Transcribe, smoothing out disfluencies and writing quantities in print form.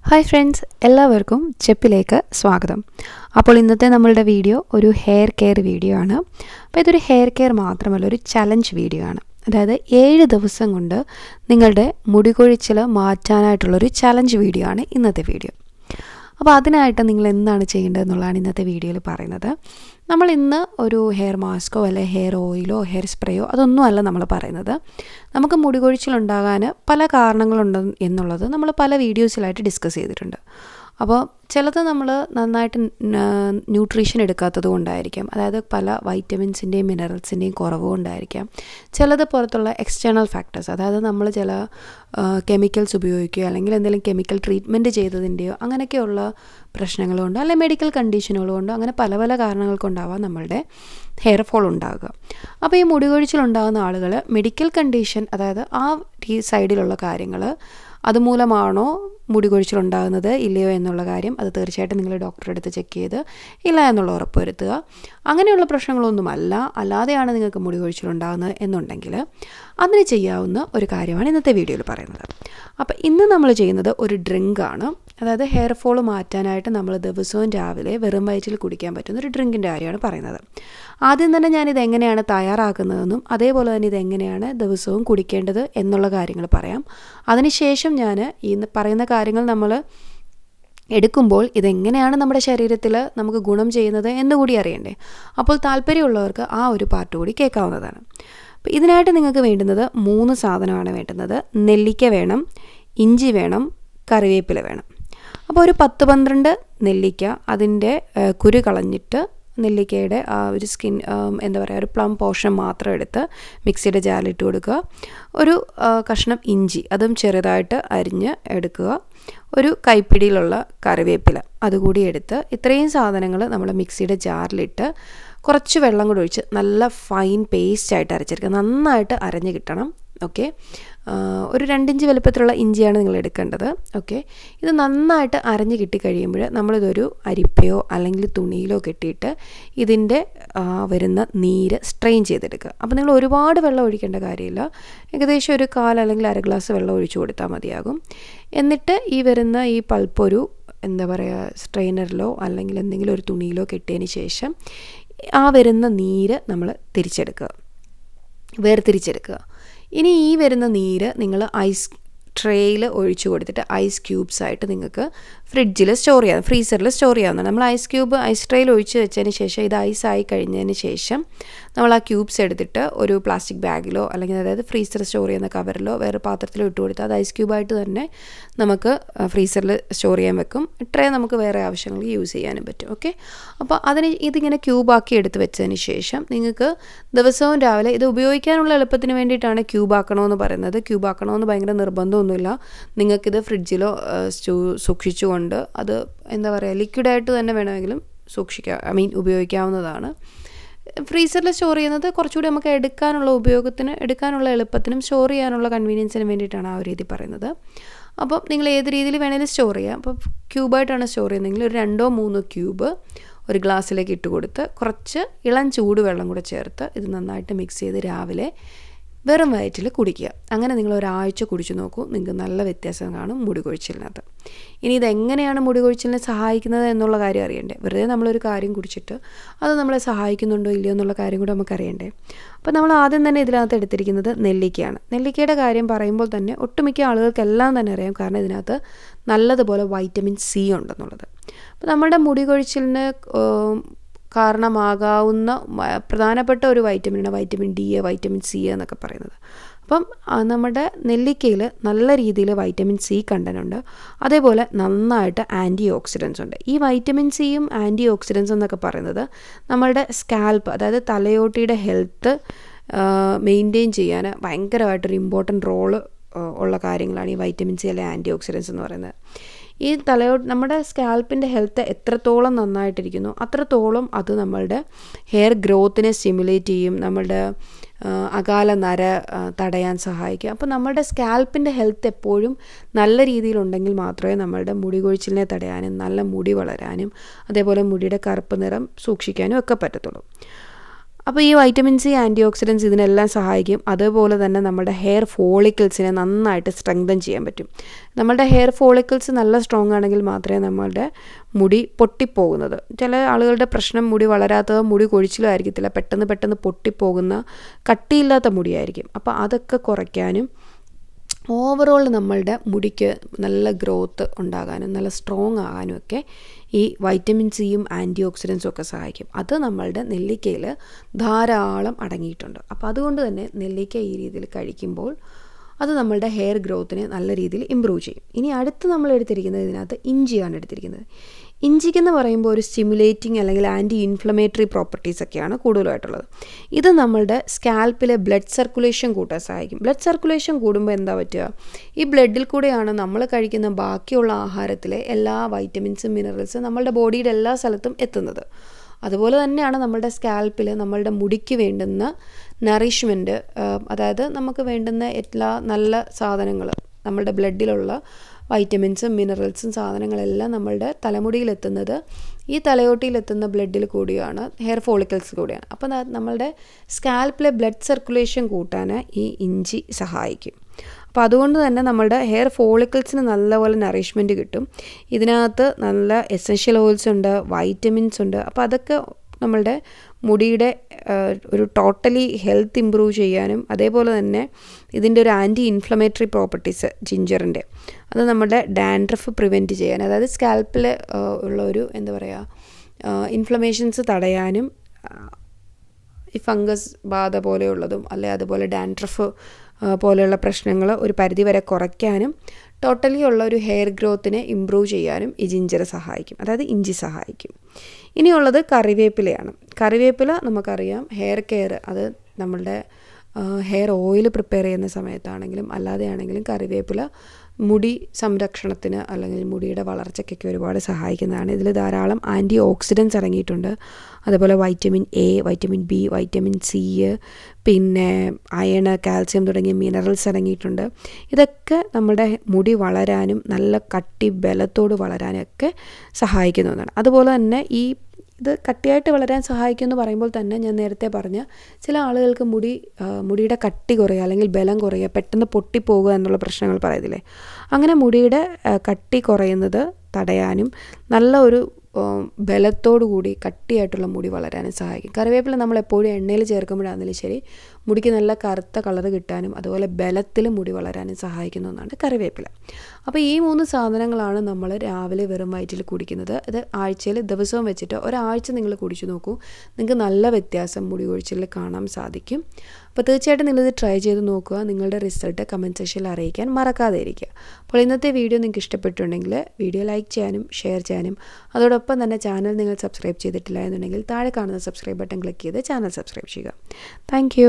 Hi friends, എല്ലാവർക്കും ചെപ്പിലേക്ക് സ്വാഗതം. അപ്പോൾ ഇന്നത്തെ നമ്മളുടെ വീഡിയോ ഒരു ഹെയർ കെയർ വീഡിയോ ആണ്. അപ്പോൾ ഇതൊരു ഹെയർ കെയർ മാത്രമല്ല, ഒരു ചലഞ്ച് വീഡിയോ ആണ്. അതായത് 7 ദിവസം കൊണ്ട് നിങ്ങളുടെ മുടി കൊഴിച്ചിൽ മാറ്റാനായിട്ടുള്ളൊരു ചലഞ്ച് വീഡിയോ ആണ് ഇന്നത്തെ വീഡിയോ. അപ്പോൾ അതിനായിട്ട് നിങ്ങൾ എന്താണ് ചെയ്യേണ്ടതെന്നുള്ളതാണ് ഇന്നത്തെ വീഡിയോയിൽ പറയുന്നത്. നമ്മൾ ഇന്ന് ഒരു ഹെയർ മാസ്കോ അല്ലെങ്കിൽ ഹെയർ ഓയിലോ ഹെയർ സ്പ്രേയോ അതൊന്നുമല്ല നമ്മൾ പറയുന്നത്. നമുക്ക് മുടി കൊഴിച്ചിലുണ്ടാകാൻ പല കാരണങ്ങളുണ്ട് എന്നുള്ളത് നമ്മൾ പല വീഡിയോസിലായിട്ട് ഡിസ്കസ് ചെയ്തിട്ടുണ്ട്. അപ്പോൾ ചിലത് നമ്മൾ നന്നായിട്ട് ന്യൂട്രീഷൻ എടുക്കാത്തത് കൊണ്ടായിരിക്കാം, അതായത് പല വൈറ്റമിൻസിൻ്റെയും മിനറൽസിൻ്റെയും കുറവ് കൊണ്ടായിരിക്കാം. ചിലത് പുറത്തുള്ള എക്സ്റ്റേണൽ ഫാക്ടേഴ്സ്, അതായത് നമ്മൾ ചില കെമിക്കൽസ് ഉപയോഗിക്കുകയോ അല്ലെങ്കിൽ എന്തെങ്കിലും കെമിക്കൽ ട്രീറ്റ്മെൻറ്റ് ചെയ്തതിൻ്റെയോ അങ്ങനെയൊക്കെയുള്ള പ്രശ്നങ്ങളുണ്ടോ അല്ലെങ്കിൽ മെഡിക്കൽ കണ്ടീഷനുകളുണ്ടോ, അങ്ങനെ പല പല കാരണങ്ങൾ കൊണ്ടാവാം നമ്മളുടെ ഹെയർ ഫോൾ ഉണ്ടാകുക. അപ്പോൾ ഈ മുടി കൊഴിച്ചിലുണ്ടാകുന്ന ആളുകൾ മെഡിക്കൽ കണ്ടീഷൻ, അതായത് ആ സൈഡിലുള്ള കാര്യങ്ങൾ അതുമൂലമാണോ മുടി കൊഴിച്ചിലുണ്ടാകുന്നത് ഇല്ലയോ എന്നുള്ള കാര്യം അത് തീർച്ചയായിട്ടും നിങ്ങൾ ഡോക്ടറെ അടുത്ത് ചെക്ക് ചെയ്ത് ഇല്ല എന്നുള്ള ഉറപ്പ് വരുത്തുക. അങ്ങനെയുള്ള പ്രശ്നങ്ങളൊന്നുമല്ല, അല്ലാതെയാണ് നിങ്ങൾക്ക് മുടി കൊഴിച്ചിലുണ്ടാകുന്നത് എന്നുണ്ടെങ്കിൽ അതിന് ചെയ്യാവുന്ന ഒരു കാര്യമാണ് ഇന്നത്തെ വീഡിയോയിൽ പറയുന്നത്. അപ്പോൾ ഇന്ന് നമ്മൾ ചെയ്യുന്നത് ഒരു ഡ്രിങ്കാണ്. അതായത് ഹെയർ ഫോൾ മാറ്റാനായിട്ട് നമ്മൾ ദിവസവും രാവിലെ വെറും വയറ്റിൽ കുടിക്കാൻ പറ്റുന്ന ഒരു ഡ്രിങ്കിൻ്റെ കാര്യമാണ് പറയുന്നത്. ആദ്യം തന്നെ ഞാനിത് എങ്ങനെയാണ് തയ്യാറാക്കുന്നതെന്നും അതേപോലെ തന്നെ ഇതെങ്ങനെയാണ് ദിവസവും കുടിക്കേണ്ടത് എന്നുള്ള കാര്യങ്ങൾ പറയാം. അതിനുശേഷം ഞാൻ ഈ പറയുന്ന കാര്യങ്ങൾ നമ്മൾ എടുക്കുമ്പോൾ ഇതെങ്ങനെയാണ് നമ്മുടെ ശരീരത്തിൽ നമുക്ക് ഗുണം ചെയ്യുന്നത് എന്നുകൂടി അറിയണ്ടേ. അപ്പോൾ താല്പര്യമുള്ളവർക്ക് ആ ഒരു പാർട്ട് കൂടി കേൾക്കാവുന്നതാണ്. അപ്പോൾ ഇതിനായിട്ട് നിങ്ങൾക്ക് വേണ്ടുന്നത് 3 സാധനമാണ് വേണ്ടുന്നത്. നെല്ലിക്ക വേണം, ഇഞ്ചി വേണം, കറിവേപ്പില വേണം. അപ്പോൾ ഒരു 10-12 നെല്ലിക്ക, അതിൻ്റെ കുരു കളഞ്ഞിട്ട് നെല്ലിക്കയുടെ ആ ഒരു സ്കിൻ ഒരു പ്ലം പോർഷൻ മാത്രം എടുത്ത് മിക്സിയുടെ ജാറിലിട്ട് കൊടുക്കുക. ഒരു കഷ്ണം ഇഞ്ചി, അതും ചെറുതായിട്ട് അരിഞ്ഞ് എടുക്കുക. ഒരു കൈപ്പിടിയിലുള്ള കറിവേപ്പില അതുകൂടി എടുത്ത് ഇത്രയും സാധനങ്ങൾ നമ്മൾ മിക്സിയുടെ ജാറിലിട്ട് കുറച്ച് വെള്ളം കൂടി ഒഴിച്ച് നല്ല ഫൈൻ പേസ്റ്റായിട്ട് അരച്ചെടുക്കുക. നന്നായിട്ട് അരഞ്ഞ് കിട്ടണം. ഓക്കെ, ഒരു 2 ഇഞ്ച് വലുപ്പത്തിലുള്ള ഇഞ്ചിയാണ് നിങ്ങൾ എടുക്കേണ്ടത്. ഓക്കെ, ഇത് നന്നായിട്ട് അരഞ്ഞ് കിട്ടിക്കഴിയുമ്പോൾ നമ്മളിതൊരു അരിപ്പയോ അല്ലെങ്കിൽ തുണിയിലോ കെട്ടിയിട്ട് ഇതിൻ്റെ വരുന്ന നീര് സ്ട്രെയിൻ ചെയ്തെടുക്കുക. അപ്പോൾ നിങ്ങൾ ഒരുപാട് വെള്ളം ഒഴിക്കേണ്ട കാര്യമില്ല, ഏകദേശം ഒരു 1/4 അല്ലെങ്കിൽ അര ഗ്ലാസ് വെള്ളം ഒഴിച്ചു കൊടുത്താൽ മതിയാകും. എന്നിട്ട് ഈ വരുന്ന ഈ പൾപ്പൊരു സ്ട്രെയിനറിലോ അല്ലെങ്കിൽ എന്തെങ്കിലും ഒരു തുണിയിലോ കെട്ടിയതിന് ശേഷം ആ വരുന്ന നീര് നമ്മൾ വേർതിരിച്ചെടുക്കുക. ഇനി ഈ വരുന്ന നീര് നിങ്ങൾ ഐസ് ട്രേയിൽ ഒഴിച്ചു കൊടുത്തിട്ട് ഐസ് ക്യൂബ്സ് ആയിട്ട് നിങ്ങൾക്ക് ഫ്രിഡ്ജിൽ സ്റ്റോർ ചെയ്യാം, ഫ്രീസറിൽ സ്റ്റോർ ചെയ്യാവുന്നതാണ്. നമ്മൾ ഐസ് ട്രേയിൽ ഒഴിച്ച് വെച്ചതിന് ശേഷം ഇത് ഐസായി കഴിഞ്ഞതിന് ശേഷം നമ്മൾ ആ ക്യൂബ്സ് എടുത്തിട്ട് ഒരു പ്ലാസ്റ്റിക് ബാഗിലോ അല്ലെങ്കിൽ അതായത് ഫ്രീസർ സ്റ്റോർ ചെയ്യുന്ന കവറിലോ വേറെ പാത്രത്തിലോ ഇട്ട് കൊടുത്താൽ അത് ഐസ് ക്യൂബായിട്ട് തന്നെ നമുക്ക് ഫ്രീസറിൽ സ്റ്റോർ ചെയ്യാൻ വെക്കും. ട്രേ നമുക്ക് വേറെ ആവശ്യങ്ങൾക്ക് യൂസ് ചെയ്യാനും പറ്റും. ഓക്കെ, അപ്പോൾ ഇതിങ്ങനെ ക്യൂബാക്കി എടുത്ത് വെച്ചതിന് ശേഷം നിങ്ങൾക്ക് ദിവസവും രാവിലെ ഇത് ഉപയോഗിക്കാനുള്ള എളുപ്പത്തിന് വേണ്ടിയിട്ടാണ് ക്യൂബാക്കണമെന്ന് പറയുന്നത്. ക്യൂബാക്കണമെന്ന് ഭയങ്കര നിർബന്ധമൊന്നുമില്ല. നിങ്ങൾക്കിത് ഫ്രിഡ്ജിലോ സൂക്ഷിച്ചുകൊണ്ട് അത് ലിക്വിഡായിട്ട് തന്നെ വേണമെങ്കിലും ഉപയോഗിക്കാവുന്നതാണ്. ഫ്രീസറിൽ സ്റ്റോർ ചെയ്യുന്നത് കുറച്ചുകൂടി നമുക്ക് എടുക്കാനുള്ള എളുപ്പത്തിനും സ്റ്റോർ ചെയ്യാനുള്ള കൺവീനിയൻസിനും വേണ്ടിയിട്ടാണ് ആ ഒരു രീതി പറയുന്നത്. അപ്പോൾ നിങ്ങൾ ഏത് രീതിയിൽ വേണമെങ്കിലും സ്റ്റോർ ചെയ്യാം. അപ്പോൾ ക്യൂബായിട്ടാണ് സ്റ്റോർ ചെയ്യുന്നതെങ്കിൽ ഒരു 2-3 ക്യൂബ് ഒരു ഗ്ലാസ്സിലേക്ക് ഇട്ട് കൊടുത്ത് കുറച്ച് ഇളം ചൂടുവെള്ളം കൂടെ ചേർത്ത് ഇത് നന്നായിട്ട് മിക്സ് ചെയ്ത് രാവിലെ വെറും വയറ്റിൽ കുടിക്കുക. അങ്ങനെ നിങ്ങൾ ഒരാഴ്ച കുടിച്ചു നോക്കൂ, നിങ്ങൾക്ക് നല്ല വ്യത്യാസം കാണും മുടി കൊഴിച്ചിലിനകത്ത്. ഇനി ഇതെങ്ങനെയാണ് മുടി കൊഴിച്ചിലിനെ സഹായിക്കുന്നത് എന്നുള്ള കാര്യം അറിയണ്ടേ. വെറുതെ നമ്മളൊരു കാര്യം കുടിച്ചിട്ട് അത് നമ്മളെ സഹായിക്കുന്നുണ്ടോ ഇല്ലയോ എന്നുള്ള കാര്യം കൂടെ നമുക്ക് അറിയണ്ടേ. അപ്പോൾ നമ്മൾ ആദ്യം തന്നെ ഇതിനകത്ത് എടുത്തിരിക്കുന്നത് നെല്ലിക്കയാണ്. നെല്ലിക്കയുടെ കാര്യം പറയുമ്പോൾ തന്നെ ഒട്ടുമിക്ക ആളുകൾക്കെല്ലാം തന്നെ അറിയാം, കാരണം ഇതിനകത്ത് നല്ലതുപോലെ വൈറ്റമിൻ സി ഉണ്ടെന്നുള്ളത്. അപ്പോൾ നമ്മുടെ മുടി കൊഴിച്ചിലിന് കാരണമാകാവുന്ന പ്രധാനപ്പെട്ട ഒരു വൈറ്റമിനാണ് വൈറ്റമിൻ ഡി, വൈറ്റമിൻ സി എന്നൊക്കെ പറയുന്നത്. അപ്പം നമ്മുടെ നെല്ലിക്കയിൽ നല്ല രീതിയിൽ വൈറ്റമിൻ സി കണ്ടനുണ്ട്. അതേപോലെ നന്നായിട്ട് ആൻറ്റി ഓക്സിഡൻസ് ഉണ്ട്. ഈ വൈറ്റമിൻ സിയും ആൻറ്റി ഓക്സിഡൻസ് എന്നൊക്കെ പറയുന്നത് നമ്മളുടെ സ്കാൽപ്പ്, അതായത് തലയോട്ടിയുടെ ഹെൽത്ത് മെയിൻറ്റെയിൻ ചെയ്യാൻ ഭയങ്കരമായിട്ടൊരു ഇമ്പോർട്ടൻറ്റ് റോള് ഉള്ള കാര്യങ്ങളാണ് ഈ വൈറ്റമിൻ സി അല്ലെങ്കിൽ ആൻറ്റി ഓക്സിഡൻസ് എന്ന് പറയുന്നത്. ഈ നമ്മുടെ സ്കാൽപ്പിൻ്റെ ഹെൽത്ത് എത്രത്തോളം നന്നായിട്ടിരിക്കുന്നു അത്രത്തോളം അത് നമ്മളുടെ ഹെയർ ഗ്രോത്തിനെ സ്റ്റിമുലേറ്റ് ചെയ്യും, നമ്മളുടെ അകാല നര തടയാൻ സഹായിക്കും. അപ്പോൾ നമ്മളുടെ സ്കാൽപ്പിൻ്റെ ഹെൽത്ത് എപ്പോഴും നല്ല രീതിയിലുണ്ടെങ്കിൽ മാത്രമേ നമ്മളുടെ മുടി കൊഴിച്ചിലിനെ തടയാനും നല്ല മുടി വളരാനും അതേപോലെ മുടിയുടെ കറുപ്പ് നിറം സൂക്ഷിക്കാനും ഒക്കെ പറ്റത്തുള്ളൂ. അപ്പോൾ ഈ വൈറ്റമിൻ സി ആൻറ്റി ഓക്സിഡൻസ് ഇതിനെല്ലാം സഹായിക്കും. അതുപോലെ തന്നെ നമ്മുടെ ഹെയർ ഫോളിക്കിൾസിനെ നന്നായിട്ട് സ്ട്രെങ്തൻ ചെയ്യാൻ പറ്റും. നമ്മളുടെ ഹെയർ ഫോളിക്കിൾസ് നല്ല സ്ട്രോങ് ആണെങ്കിൽ മാത്രമേ നമ്മളുടെ മുടി പൊട്ടിപ്പോകുന്നത്. ചില ആളുകളുടെ പ്രശ്നം മുടി വളരാത്തതോ മുടി കൊഴിച്ചിലോ ആയിരിക്കത്തില്ല, പെട്ടെന്ന് പൊട്ടിപ്പോകുന്ന കട്ടിയില്ലാത്ത മുടിയായിരിക്കും. അപ്പോൾ അതൊക്കെ കുറയ്ക്കാനും ഓവറോൾ നമ്മളുടെ മുടിക്ക് നല്ല ഗ്രോത്ത് ഉണ്ടാകാനും നല്ല സ്ട്രോങ് ആകാനും ഒക്കെ ഈ വൈറ്റമിൻ സിയും ആൻറ്റി ഓക്സിഡൻസും ഒക്കെ സഹായിക്കും. അത് നമ്മളുടെ നെല്ലിക്കയിൽ ധാരാളം അടങ്ങിയിട്ടുണ്ട്. അപ്പോൾ അതുകൊണ്ട് തന്നെ നെല്ലിക്ക ഈ രീതിയിൽ കഴിക്കുമ്പോൾ അത് നമ്മളുടെ ഹെയർ ഗ്രോത്തിനെ നല്ല രീതിയിൽ ഇമ്പ്രൂവ് ചെയ്യും. ഇനി അടുത്ത് നമ്മൾ എടുത്തിരിക്കുന്നത് ഇതിനകത്ത് ഇഞ്ചിയാണ് എടുത്തിരിക്കുന്നത്. ഇഞ്ചിക്കെന്ന് പറയുമ്പോൾ ഒരു സ്റ്റിമുലേറ്റിംഗ് അല്ലെങ്കിൽ ആൻറ്റി ഇൻഫ്ലമേറ്ററി പ്രോപ്പർട്ടീസ് ഒക്കെയാണ് കൂടുതലായിട്ടുള്ളത്. ഇത് നമ്മളുടെ സ്കാൽപ്പിലെ ബ്ലഡ് സർക്കുലേഷൻ കൂട്ടാൻ സഹായിക്കും. ബ്ലഡ് സർക്കുലേഷൻ കൂടുമ്പോൾ എന്താ പറ്റുക, ഈ ബ്ലഡിൽ കൂടെയാണ് നമ്മൾ കഴിക്കുന്ന ബാക്കിയുള്ള ആഹാരത്തിലെ എല്ലാ വൈറ്റമിൻസും മിനറൽസും നമ്മളുടെ ബോഡിയുടെ എല്ലാ സ്ഥലത്തും എത്തുന്നത്. അതുപോലെ തന്നെയാണ് നമ്മളുടെ സ്കാൽപ്പിൽ നമ്മളുടെ മുടിക്ക് വേണ്ടുന്ന നറിഷ്മെൻറ്റ്, അതായത് നമുക്ക് വേണ്ടുന്ന എല്ലാ നല്ല സാധനങ്ങൾ നമ്മളുടെ ബ്ലഡിലുള്ള വൈറ്റമിൻസും മിനറൽസും സാധനങ്ങളെല്ലാം നമ്മളുടെ തലമുടിയിലെത്തുന്നത് ഈ തലയോട്ടിയിലെത്തുന്ന ബ്ലഡിൽ കൂടിയാണ്, ഹെയർ ഫോളിക്കിൾസ് കൂടിയാണ്. അപ്പോൾ നമ്മളുടെ സ്കാൽപ്പിലെ ബ്ലഡ് സർക്കുലേഷൻ കൂട്ടാൻ ഈ ഇഞ്ചി സഹായിക്കും. അപ്പോൾ അതുകൊണ്ട് തന്നെ നമ്മളുടെ ഹെയർ ഫോളിക്കിൾസിന് നല്ലപോലെ നറിഷ്മെൻറ്റ് കിട്ടും. ഇതിനകത്ത് നല്ല എസെൻഷ്യൽ ഓയിൽസ് ഉണ്ട്, വൈറ്റമിൻസ് ഉണ്ട്. അപ്പോൾ അതൊക്കെ നമ്മളുടെ മുടിയുടെ ഒരു ടോട്ടലി ഹെൽത്ത് ഇമ്പ്രൂവ് ചെയ്യാനും അതേപോലെ തന്നെ ഇതിൻ്റെ ഒരു ആൻറ്റി ഇൻഫ്ലമേറ്ററി പ്രോപ്പർട്ടീസ് ജിഞ്ചറിൻ്റെ അത് നമ്മുടെ ഡാൻഡ്രഫ് പ്രിവെൻറ്റ് ചെയ്യാൻ, അതായത് സ്കാൽപ്പിൽ ഉള്ള ഒരു എന്താ പറയുക ഇൻഫ്ലമേഷൻസ് തടയാനും ഈ ഫംഗസ് ബാധ പോലെയുള്ളതും അല്ലെ അതുപോലെ ഡാൻഡ്രഫ് പോലെയുള്ള പ്രശ്നങ്ങൾ ഒരു പരിധിവരെ കുറയ്ക്കാനും ടോട്ടലി ഉള്ള ഒരു ഹെയർ ഗ്രോത്തിനെ ഇമ്പ്രൂവ് ചെയ്യാനും ഈ ജിഞ്ചർ സഹായിക്കും, അതായത് ഇഞ്ചി സഹായിക്കും. ഇനിയുള്ളത് കറിവേപ്പിലയാണ്. കറിവേപ്പില നമുക്കറിയാം ഹെയർ കെയർ, അത് നമ്മളുടെ ഹെയർ ഓയിൽ പ്രിപ്പയർ ചെയ്യുന്ന സമയത്താണെങ്കിലും അല്ലാതെയാണെങ്കിലും കറിവേപ്പില മുടി സംരക്ഷണത്തിന് അല്ലെങ്കിൽ മുടിയുടെ വളർച്ചയ്ക്കൊക്കെ ഒരുപാട് സഹായിക്കുന്നതാണ്. ഇതിൽ ധാരാളം ആൻറ്റി ഓക്സിഡൻസ് അടങ്ങിയിട്ടുണ്ട്. അതുപോലെ vitamin A, vitamin B, vitamin C, പിന്നെ അയൺ, കാൽസ്യം തുടങ്ങിയ മിനറൽസ് അടങ്ങിയിട്ടുണ്ട്. ഇതൊക്കെ നമ്മുടെ മുടി വളരാനും നല്ല കട്ടി ബലത്തോട് വളരാനും ഒക്കെ സഹായിക്കുന്ന ഒന്നാണ്. അതുപോലെ തന്നെ ഇത് കട്ടിയായിട്ട് വളരാൻ സഹായിക്കുമെന്ന് പറയുമ്പോൾ തന്നെ ഞാൻ നേരത്തെ പറഞ്ഞ ചില ആളുകൾക്ക് മുടിയുടെ കട്ടി കുറയുക അല്ലെങ്കിൽ ബലം കുറയുക, പെട്ടെന്ന് പൊട്ടിപ്പോകുക എന്നുള്ള പ്രശ്നങ്ങൾ പറയത്തില്ലേ, അങ്ങനെ മുടിയുടെ കട്ടി കുറയുന്നത് തടയാനും നല്ല ഒരു ബലത്തോടു കൂടി കട്ടിയായിട്ടുള്ള മുടി വളരാനും സഹായിക്കും. കറിവേപ്പില നമ്മൾ എപ്പോഴും എണ്ണയിൽ ചേർക്കുമ്പോഴാണെങ്കിലും ശരി മുടിക്ക് നല്ല കറുത്ത കളർ കിട്ടാനും അതുപോലെ ബലത്തിൽ മുടി വളരാനും സഹായിക്കുന്ന ഒന്നാണ് കറിവേപ്പില. അപ്പോൾ ഈ 3 സാധനങ്ങളാണ് നമ്മൾ രാവിലെ വെറും വയറ്റിൽ കുടിക്കുന്നത്. ഇത് ആഴ്ചയിൽ ദിവസവും വെച്ചിട്ട് ഒരാഴ്ച നിങ്ങൾ കുടിച്ചു നോക്കൂ, നിങ്ങൾക്ക് നല്ല വ്യത്യാസം മുടി കൊഴിച്ചിലിൽ കാണാൻ സാധിക്കും. അപ്പോൾ തീർച്ചയായിട്ടും നിങ്ങളിത് ട്രൈ ചെയ്ത് നോക്കുക. നിങ്ങളുടെ റിസൾട്ട് കമൻറ്റ് സെക്ഷനിൽ അറിയിക്കാൻ മറക്കാതെ ഇരിക്കുക. അപ്പോൾ ഇന്നത്തെ വീഡിയോ നിങ്ങൾക്ക് ഇഷ്ടപ്പെട്ടുണ്ടെങ്കിൽ വീഡിയോ ലൈക്ക് ചെയ്യാനും ഷെയർ ചെയ്യാനും അതോടൊപ്പം തന്നെ ചാനൽ നിങ്ങൾ സബ്സ്ക്രൈബ് ചെയ്തിട്ടില്ല എന്നുണ്ടെങ്കിൽ താഴെ കാണുന്ന സബ്സ്ക്രൈബ് ബട്ടൺ ക്ലിക്ക് ചെയ്ത് ചാനൽ സബ്സ്ക്രൈബ് ചെയ്യുക. താങ്ക്